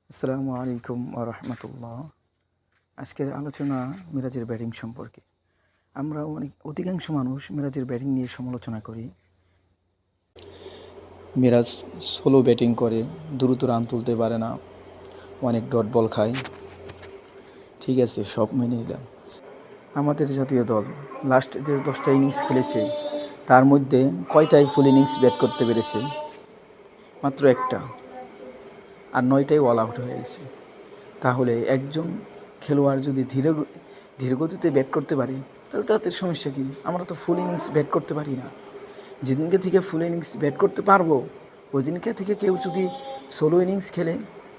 আসসালামু আলাইকুম রাহমাতুল্লাহ। আজকের আলোচনা মিরাজের ব্যাটিং সম্পর্কে। আমরা অধিকাংশ মানুষ মিরাজের ব্যাটিং নিয়ে সমালোচনা করি। মিরাজ স্লো ব্যাটিং করে, দ্রুত রান তুলতে পারে না, অনেক ডট বল খায়। ঠিক আছে, সব মেনে নিলাম। আমাদের জাতীয় দল লাস্ট যে 10টা ইনিংস খেলেছে তার মধ্যে কয়টাই ফুল ইনিংস ব্যাট করতে পেরেছে? মাত্র একটা, আর 9টাই অল আউট হয়ে গেছে। তাহলে একজন খেলোয়াড় যদি ধীর গতিতে ব্যাট করতে পারে তাহলে তাদের সমস্যা কী? আমরা তো ফুল ইনিংস ব্যাট করতে পারি না। যেদিনকে থেকে ফুল ইনিংস ব্যাট করতে পারবো ওই দিনকে থেকে কেউ যদি সোলো ইনিংস খেলে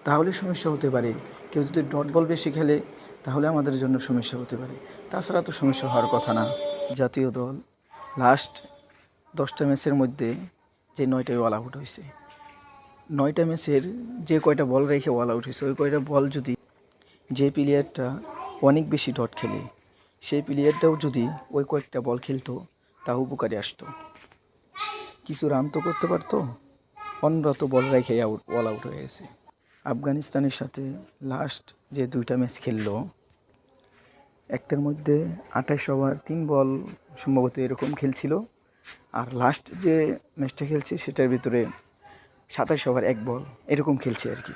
তাহলে সমস্যা হতে পারে, কেউ যদি ডট বল বেশি খেলে তাহলে আমাদের জন্য সমস্যা হতে পারে। তাছাড়া তো সমস্যা হওয়ার কথা না। জাতীয় দল লাস্ট 10টা ম্যাচের মধ্যে যে 9টাই অল আউট হয়েছে, 9টা ম্যাচের যে কয়টা বল রেখে অল আউট হয়েছে ওই কয়টা বল যদি যে প্লেয়ারটা অনেক বেশি ডট খেলে সেই প্লেয়ারটাও যদি ওই কয়েকটা বল খেলতো তাও উপকারে আসতো, কিছু রান তো করতে পারতো। অন্যরা তো বল রেখে অল আউট হয়ে গেছে। আফগানিস্তানের সাথে লাস্ট যে 2টা ম্যাচ খেললো, একটার মধ্যে 28 ওভার 3 বল সম্ভবত এরকম খেলছিল, আর লাস্ট যে ম্যাচটা খেলছে সেটার ভিতরে 27 ওভার 1 বল এরকম খেলছে আর কি।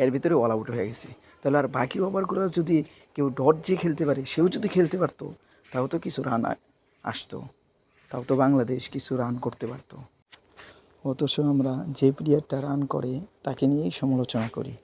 এর ভিতরে অল আউট হয়ে গেছে। তাহলে আর বাকি ওভারগুলো যদি কেউ ডট যে খেলতে পারে সেও যদি খেলতে পারতো তাও তো কিছু রান আসতো, তাও তো বাংলাদেশ কিছু রান করতে পারতো। অথচ আমরা যে প্লেয়ারটা রান করে তাকে নিয়েই সমালোচনা করি।